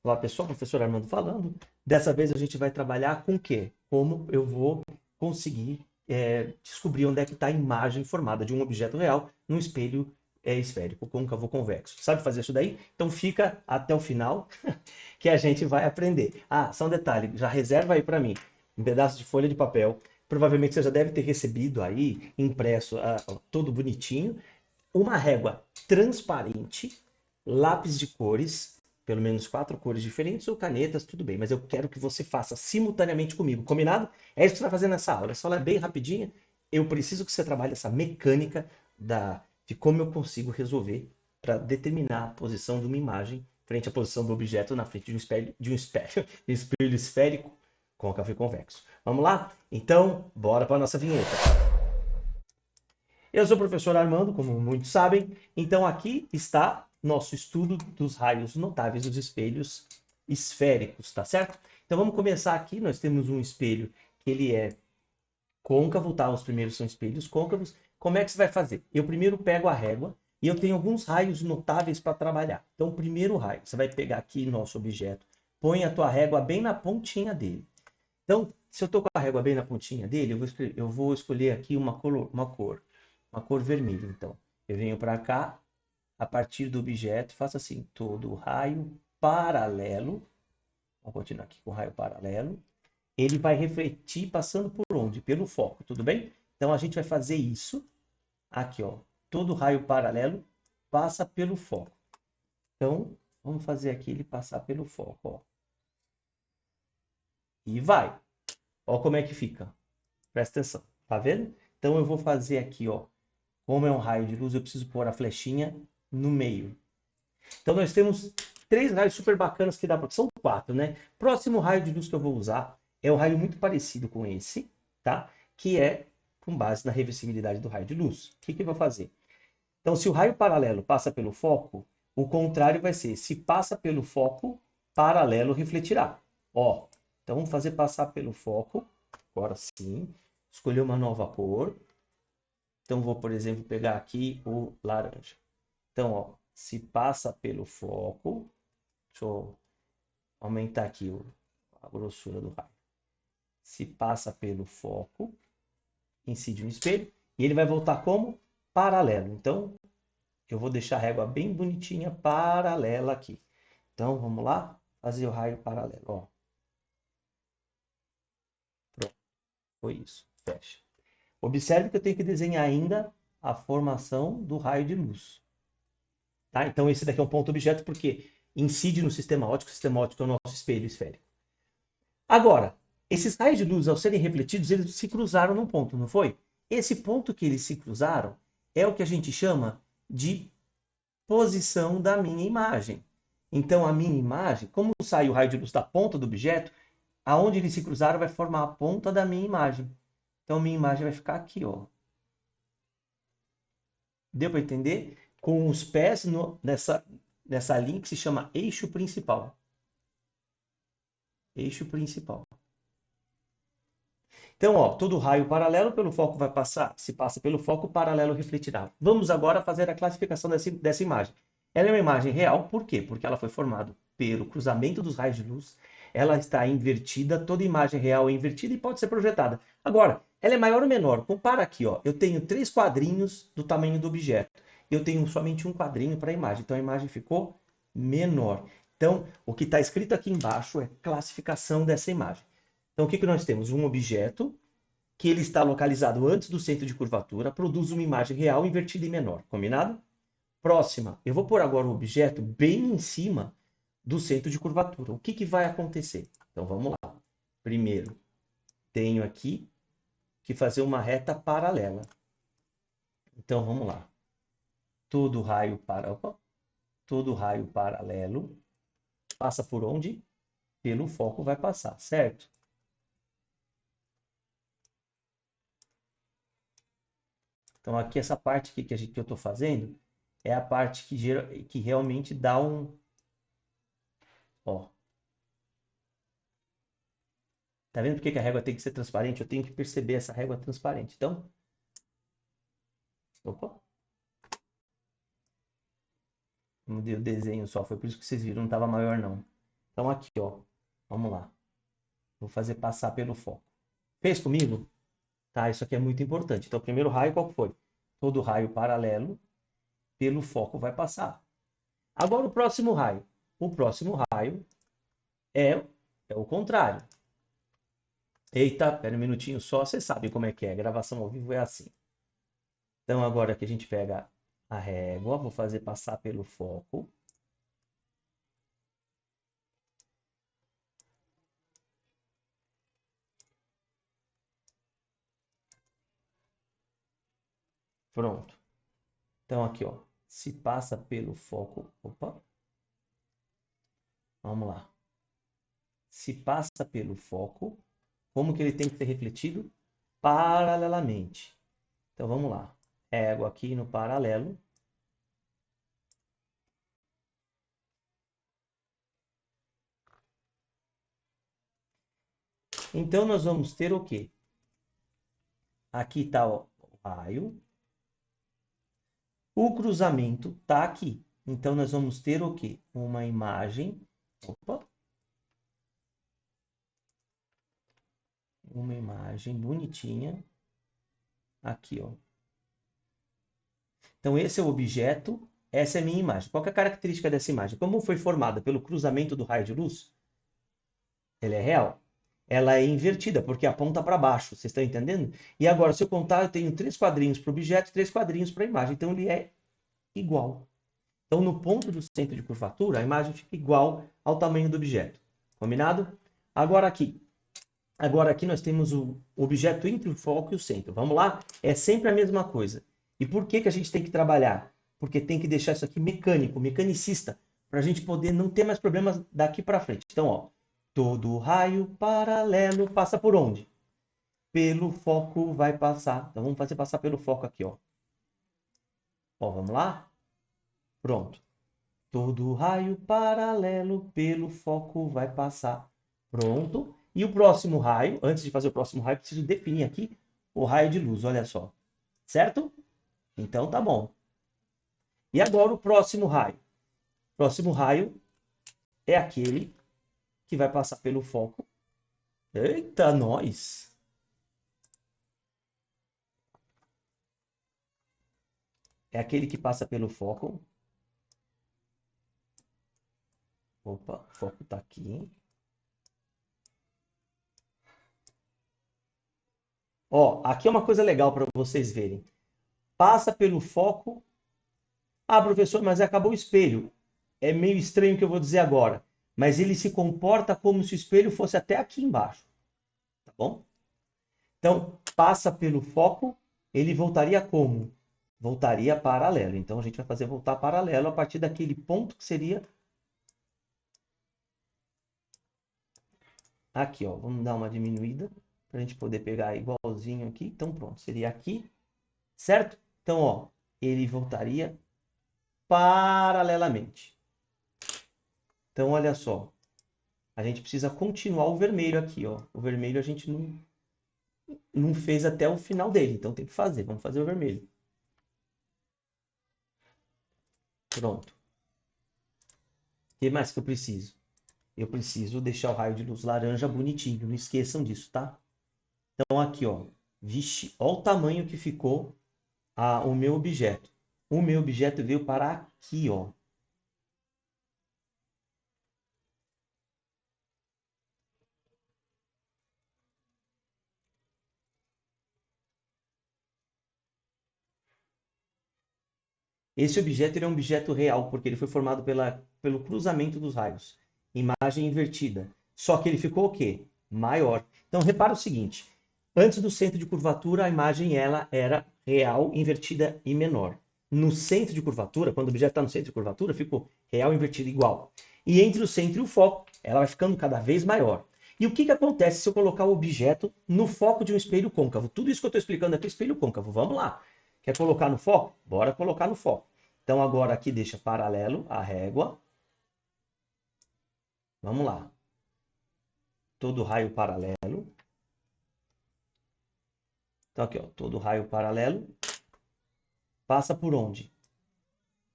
Olá pessoal, professor Armando falando. Dessa vez a gente vai trabalhar com o quê? Como eu vou conseguir descobrir onde é que está a imagem formada de um objeto real num espelho esférico, côncavo convexo. Sabe fazer isso daí? Então fica até o final que a gente vai aprender. Ah, só um detalhe, já reserva aí para mim um pedaço de folha de papel. Provavelmente você já deve ter recebido aí, impresso, todo bonitinho, uma régua transparente, lápis de cores, pelo menos 4 cores diferentes, ou canetas, tudo bem, mas eu quero que você faça simultaneamente comigo, combinado? É isso que você vai fazer nessa aula. Essa aula é bem rapidinha. Eu preciso que você trabalhe essa mecânica de como eu consigo resolver para determinar a posição de uma imagem frente à posição do objeto na frente de um espelho esférico côncavo e convexo. Vamos lá? Então, bora para a nossa vinheta. Eu sou o professor Armando, como muitos sabem, então aqui está nosso estudo dos raios notáveis dos espelhos esféricos, tá certo? Então vamos começar aqui, nós temos um espelho que ele é côncavo, tá? Os primeiros são espelhos côncavos. Como é que você vai fazer? Eu primeiro pego a régua e eu tenho alguns raios notáveis para trabalhar. Então o primeiro raio, você vai pegar aqui nosso objeto, põe a tua régua bem na pontinha dele. Então, se eu estou com a régua bem na pontinha dele, eu vou escolher aqui uma cor vermelha. Então, eu venho para cá, a partir do objeto, faço assim, todo raio paralelo. Vamos continuar aqui com o raio paralelo. Ele vai refletir passando por onde? Pelo foco, tudo bem? Então, a gente vai fazer isso aqui, ó. Todo raio paralelo passa pelo foco. Então, vamos fazer aqui ele passar pelo foco, ó. E vai. Ó como é que fica. Presta atenção, tá vendo? Então eu vou fazer aqui, ó. Como é um raio de luz, eu preciso pôr a flechinha no meio. Então nós temos 3 raios super bacanas que dá para. São 4, né? Próximo raio de luz que eu vou usar é um raio muito parecido com esse, tá? Que é com base na reversibilidade do raio de luz. O que eu vou fazer? Então, se o raio paralelo passa pelo foco, o contrário vai ser: se passa pelo foco, paralelo refletirá. Ó, então vamos fazer passar pelo foco. Agora sim. Escolher uma nova cor. Então, vou, por exemplo, pegar aqui o laranja. Então, ó, se passa pelo foco, deixa eu aumentar aqui a grossura do raio. Se passa pelo foco, incide no espelho, e ele vai voltar como paralelo. Então, eu vou deixar a régua bem bonitinha, paralela aqui. Então, vamos lá, fazer o raio paralelo. Ó, pronto, foi isso. Fecha. Observe que eu tenho que desenhar ainda a formação do raio de luz. Tá? Então, esse daqui é um ponto objeto porque incide no sistema óptico. O sistema óptico é o nosso espelho esférico. Agora, esses raios de luz, ao serem refletidos, eles se cruzaram num ponto, não foi? Esse ponto que eles se cruzaram é o que a gente chama de posição da minha imagem. Então, a minha imagem, como sai o raio de luz da ponta do objeto, aonde eles se cruzaram vai formar a ponta da minha imagem. Então, a minha imagem vai ficar aqui, ó. Deu para entender? Com os pés nessa linha que se chama eixo principal. Eixo principal. Então, ó, todo raio paralelo pelo foco vai passar. Se passa pelo foco, o paralelo refletirá. Vamos agora fazer a classificação dessa imagem. Ela é uma imagem real, por quê? Porque ela foi formada pelo cruzamento dos raios de luz. Ela está invertida, toda imagem real é invertida e pode ser projetada. Agora, ela é maior ou menor? Compara aqui, ó. Eu tenho 3 quadrinhos do tamanho do objeto. Eu tenho somente um quadrinho para a imagem. Então a imagem ficou menor. Então, o que está escrito aqui embaixo é classificação dessa imagem. Então, o que nós temos? Um objeto que ele está localizado antes do centro de curvatura, produz uma imagem real invertida e menor. Combinado? Próxima. Eu vou pôr agora o objeto bem em cima do centro de curvatura. O que vai acontecer? Então, vamos lá. Primeiro, tenho aqui que fazer uma reta paralela. Então, vamos lá. Todo raio paralelo passa por onde? Pelo foco vai passar, certo? Então, aqui essa parte aqui que eu estou fazendo é a parte que realmente dá um... Ó, tá vendo por que a régua tem que ser transparente? Eu tenho que perceber essa régua transparente. Então, opa, mudei o desenho só, foi por isso que vocês viram, não estava maior não. Então aqui, ó, vamos lá. Vou fazer passar pelo foco. Fez comigo? Tá, isso aqui é muito importante. Então, o primeiro raio qual foi? Todo raio paralelo pelo foco vai passar. Agora o próximo raio. O próximo raio é o contrário. Eita, pera um minutinho só, vocês sabem como é que é. A gravação ao vivo é assim. Então, agora que a gente pega a régua, vou fazer passar pelo foco. Pronto. Então, aqui, ó, se passa pelo foco. Opa. Vamos lá. Se passa pelo foco, como que ele tem que ser refletido? Paralelamente. Então, vamos lá. Régua aqui no paralelo. Então, nós vamos ter o quê? Aqui está o raio. O cruzamento está aqui. Então, nós vamos ter o quê? Uma imagem. Opa! Uma imagem bonitinha. Aqui, ó. Então, esse é o objeto. Essa é a minha imagem. Qual que é a característica dessa imagem? Como foi formada pelo cruzamento do raio de luz, ela é real. Ela é invertida, porque aponta para baixo. Vocês estão entendendo? E agora, se eu contar, eu tenho 3 quadrinhos para o objeto e 3 quadrinhos para a imagem. Então, ele é igual. Então, no ponto do centro de curvatura, a imagem fica igual ao tamanho do objeto. Combinado? Agora aqui nós temos o objeto entre o foco e o centro. Vamos lá? É sempre a mesma coisa. E por que a gente tem que trabalhar? Porque tem que deixar isso aqui mecânico, mecanicista, para a gente poder não ter mais problemas daqui para frente. Então, ó, todo raio paralelo passa por onde? Pelo foco vai passar. Então, vamos fazer passar pelo foco aqui, ó. Ó, vamos lá? Pronto. Todo raio paralelo pelo foco vai passar. Pronto. E o próximo raio, antes de fazer o próximo raio, preciso definir aqui o raio de luz, olha só. Certo? Então tá bom. E agora o próximo raio. O próximo raio é aquele que vai passar pelo foco. Eita, nós! É aquele que passa pelo foco. Opa, o foco tá aqui. Ó, aqui é uma coisa legal para vocês verem. Passa pelo foco. Ah, professor, mas acabou o espelho. É meio estranho o que eu vou dizer agora, mas ele se comporta como se o espelho fosse até aqui embaixo, tá bom? Então, passa pelo foco, ele voltaria como? Voltaria paralelo. Então, a gente vai fazer voltar paralelo a partir daquele ponto que seria aqui, ó. Vamos dar uma diminuída para a gente poder pegar igualzinho aqui. Então, pronto, seria aqui, certo? Então, ó, ele voltaria paralelamente. Então, olha só. A gente precisa continuar o vermelho aqui, ó. O vermelho a gente não fez até o final dele, então tem que fazer. Vamos fazer o vermelho. Pronto. O que mais que eu preciso? Eu preciso deixar o raio de luz laranja bonitinho. Não esqueçam disso, tá? Então aqui, ó. Vixe, olha o tamanho que ficou o meu objeto. O meu objeto veio para aqui, ó. Esse objeto ele é um objeto real, porque ele foi formado pelo cruzamento dos raios. Imagem invertida. Só que ele ficou o quê? Maior. Então, repara o seguinte. Antes do centro de curvatura, a imagem ela era real, invertida e menor. No centro de curvatura, quando o objeto está no centro de curvatura, ficou real, invertida igual. E entre o centro e o foco, ela vai ficando cada vez maior. E o que, que acontece se eu colocar o objeto no foco de um espelho côncavo? Tudo isso que eu estou explicando aqui é espelho côncavo. Vamos lá. Quer colocar no foco? Bora colocar no foco. Então, agora aqui deixa paralelo a régua. Vamos lá. Todo raio paralelo. Então, aqui, ó, todo raio paralelo. Passa por onde?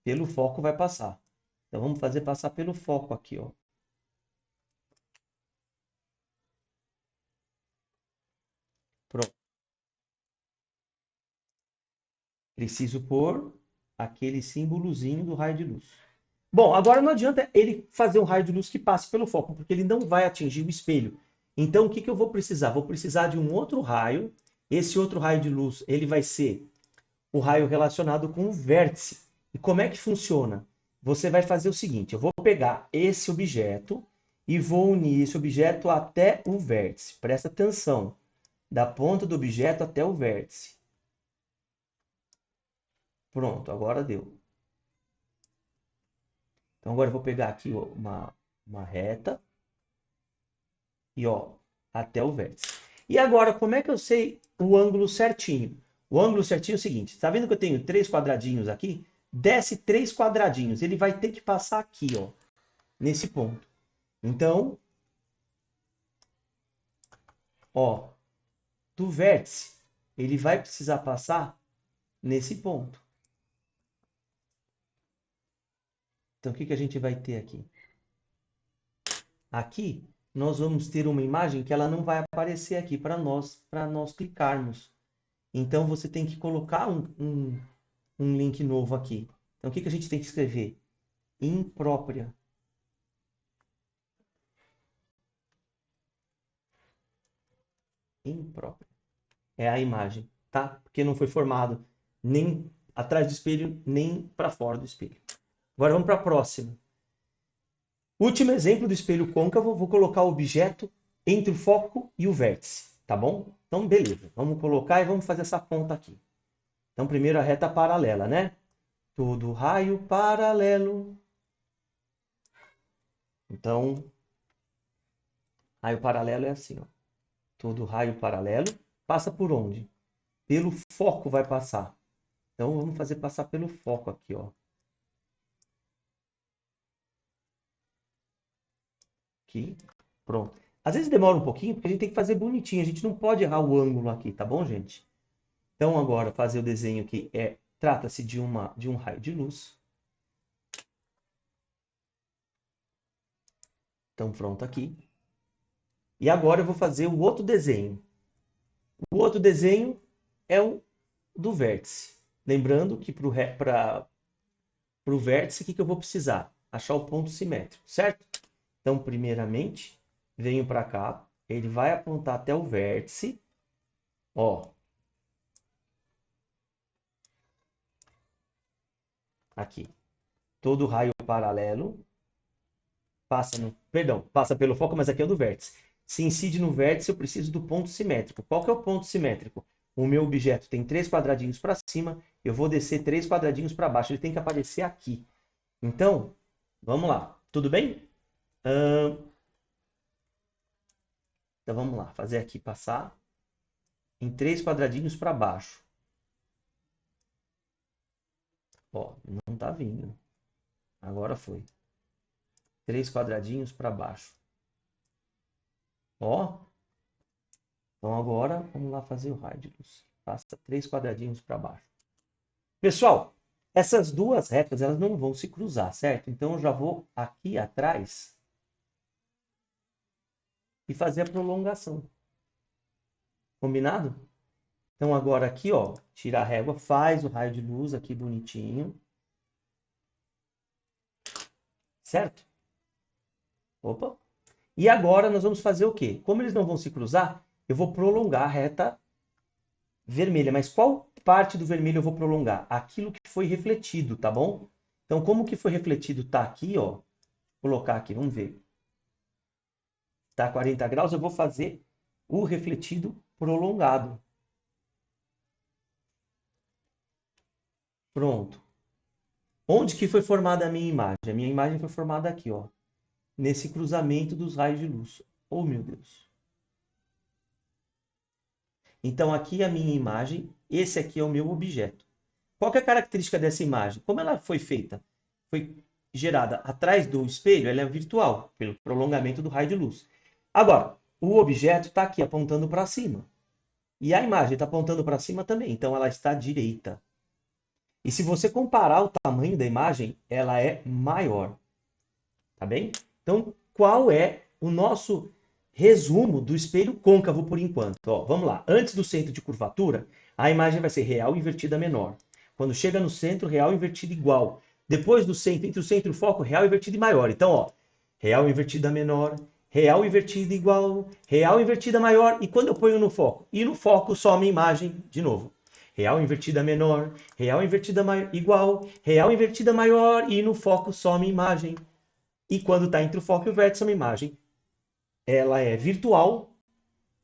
Pelo foco vai passar. Então, vamos fazer passar pelo foco aqui, ó. Preciso pôr aquele símbolozinho do raio de luz. Bom, agora não adianta ele fazer um raio de luz que passe pelo foco, porque ele não vai atingir o espelho. Então, o que eu vou precisar? Vou precisar de um outro raio. Esse outro raio de luz, ele vai ser o raio relacionado com o vértice. E como é que funciona? Você vai fazer o seguinte, eu vou pegar esse objeto e vou unir esse objeto até o vértice. Presta atenção, da ponta do objeto até o vértice. Pronto, agora deu. Então agora eu vou pegar aqui uma reta e até o vértice. E agora, como é que eu sei o ângulo certinho? O ângulo certinho é o seguinte, está vendo que eu tenho 3 quadradinhos aqui? Desce 3 quadradinhos, ele vai ter que passar aqui, nesse ponto. Então, do vértice, ele vai precisar passar nesse ponto. Então, o que a gente vai ter aqui? Aqui, nós vamos ter uma imagem que ela não vai aparecer aqui para nós clicarmos. Então, você tem que colocar um link novo aqui. Então, o que a gente tem que escrever? Imprópria. Imprópria. É a imagem, tá? Porque não foi formado nem atrás do espelho, nem para fora do espelho. Agora vamos para a próxima. Último exemplo do espelho côncavo, vou colocar o objeto entre o foco e o vértice, tá bom? Então, beleza. Vamos colocar e vamos fazer essa ponta aqui. Então, primeiro a reta paralela, né? Todo raio paralelo. Então, raio paralelo é assim, ó. Todo raio paralelo passa por onde? Pelo foco vai passar. Então, vamos fazer passar pelo foco aqui, ó. Aqui, pronto. Às vezes demora um pouquinho, porque a gente tem que fazer bonitinho. A gente não pode errar o ângulo aqui, tá bom, gente? Então, agora, fazer o desenho aqui trata-se de um raio de luz. Então, pronto aqui. E agora eu vou fazer o outro desenho. O outro desenho é o do vértice. Lembrando que para o vértice, o que eu vou precisar? Achar o ponto simétrico, certo? Então, primeiramente, venho para cá. Ele vai apontar até o vértice. Ó. Aqui. Todo raio paralelo passa pelo foco, mas aqui é o do vértice. Se incide no vértice, eu preciso do ponto simétrico. Qual que é o ponto simétrico? O meu objeto tem 3 quadradinhos para cima, eu vou descer 3 quadradinhos para baixo. Ele tem que aparecer aqui. Então, vamos lá. Tudo bem? Então, vamos lá. Fazer aqui, passar em 3 quadradinhos para baixo. Ó, não está vindo. Agora foi. 3 quadradinhos para baixo. Ó. Então agora, vamos lá fazer o raio de luz. Passa 3 quadradinhos para baixo. Pessoal, essas duas retas elas não vão se cruzar, certo? Então eu já vou aqui atrás e fazer a prolongação. Combinado? Então agora aqui, ó, tira a régua, faz o raio de luz aqui bonitinho. Certo? Opa. E agora nós vamos fazer o quê? Como eles não vão se cruzar, eu vou prolongar a reta vermelha. Mas qual parte do vermelho eu vou prolongar? Aquilo que foi refletido, tá bom? Então, como que foi refletido tá aqui, ó. Vou colocar aqui, vamos ver. Tá 40 graus, eu vou fazer o refletido prolongado. Pronto. Onde que foi formada a minha imagem? A minha imagem foi formada aqui, ó. Nesse cruzamento dos raios de luz. Oh, meu Deus. Então, aqui é a minha imagem, esse aqui é o meu objeto. Qual que é a característica dessa imagem? Como ela foi feita? Foi gerada atrás do espelho, ela é virtual, pelo prolongamento do raio de luz. Agora, o objeto está aqui apontando para cima. E a imagem está apontando para cima também, então ela está à direita. E se você comparar o tamanho da imagem, ela é maior. Tá bem? Então, qual é o nosso resumo do espelho côncavo por enquanto? Ó, vamos lá. Antes do centro de curvatura, a imagem vai ser real invertida menor. Quando chega no centro, real invertida igual. Depois do centro, entre o centro e o foco, real invertida e maior. Então, ó, real invertida menor, real invertida igual, real invertida maior. E quando eu ponho no foco? E no foco só uma imagem de novo. Real invertida menor, real invertida igual, real invertida maior. E no foco só uma imagem. E quando está entre o foco e o vértice, uma imagem. Ela é virtual,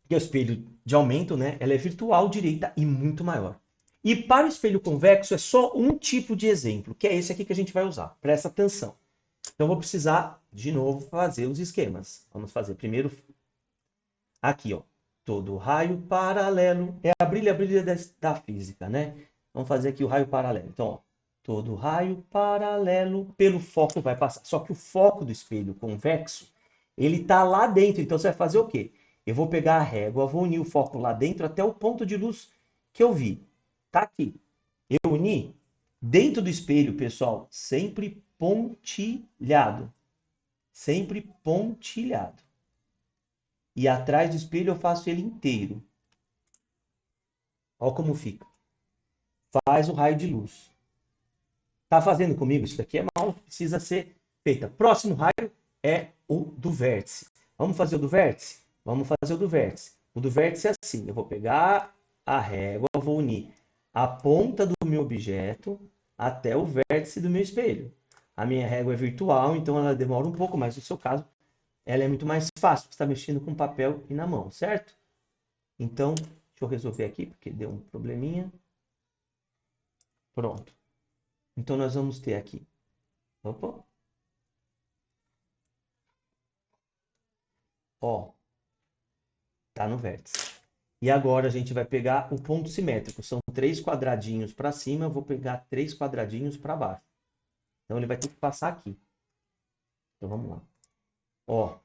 que é o espelho de aumento, né? Ela é virtual, direita e muito maior. E para o espelho convexo é só um tipo de exemplo, que é esse aqui que a gente vai usar. Presta atenção. Então, vou precisar, de novo, fazer os esquemas. Vamos fazer primeiro aqui, ó. Todo raio paralelo. É a brilha da física, né? Vamos fazer aqui o raio paralelo. Então, ó, todo raio paralelo pelo foco vai passar. Só que o foco do espelho convexo, ele está lá dentro. Então, você vai fazer o quê? Eu vou pegar a régua, vou unir o foco lá dentro até o ponto de luz que eu vi. Tá aqui. Eu uni dentro do espelho, pessoal, sempre pontilhado. Sempre pontilhado. E atrás do espelho eu faço ele inteiro. Olha como fica. Faz o raio de luz. Tá fazendo comigo? Isso daqui é mal, precisa ser feita. Próximo raio é o do vértice. Vamos fazer o do vértice? Vamos fazer o do vértice. O do vértice é assim. Eu vou pegar a régua, vou unir a ponta do meu objeto até o vértice do meu espelho. A minha régua é virtual, então ela demora um pouco, mas no seu caso, ela é muito mais fácil, porque você está mexendo com papel e na mão, certo? Então, deixa eu resolver aqui, porque deu um probleminha. Pronto. Então, nós vamos ter aqui. Opa. Ó. Tá no vértice. E agora a gente vai pegar o ponto simétrico. São 3 quadradinhos para cima, eu vou pegar 3 quadradinhos para baixo. Então, ele vai ter que passar aqui. Então, vamos lá. Ó.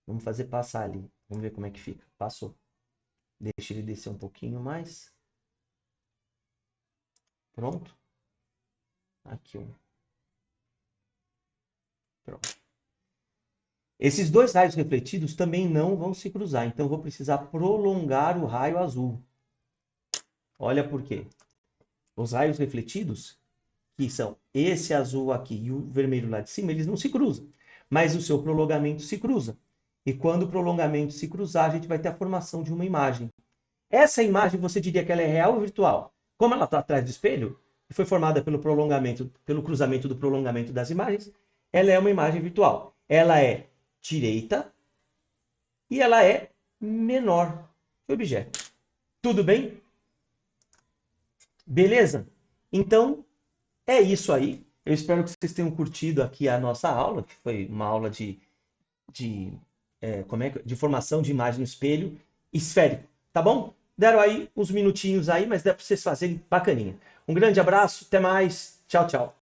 Vamos fazer passar ali. Vamos ver como é que fica. Passou. Deixa ele descer um pouquinho mais. Pronto. Aqui, ó. Pronto. Esses dois raios refletidos também não vão se cruzar, então eu vou precisar prolongar o raio azul. Olha por quê. Os raios refletidos, que são esse azul aqui e o vermelho lá de cima, eles não se cruzam, mas o seu prolongamento se cruza. E quando o prolongamento se cruzar, a gente vai ter a formação de uma imagem. Essa imagem, você diria que ela é real ou virtual? Como ela está atrás do espelho, e foi formada pelo prolongamento, pelo cruzamento do prolongamento das imagens, ela é uma imagem virtual. Ela é direita e ela é menor que o objeto. Tudo bem? Beleza? Então, é isso aí. Eu espero que vocês tenham curtido aqui a nossa aula, que foi uma aula de, de formação de imagem no espelho esférico. Tá bom? Deram aí uns minutinhos aí, mas dá para vocês fazerem bacaninha. Um grande abraço, até mais. Tchau, tchau.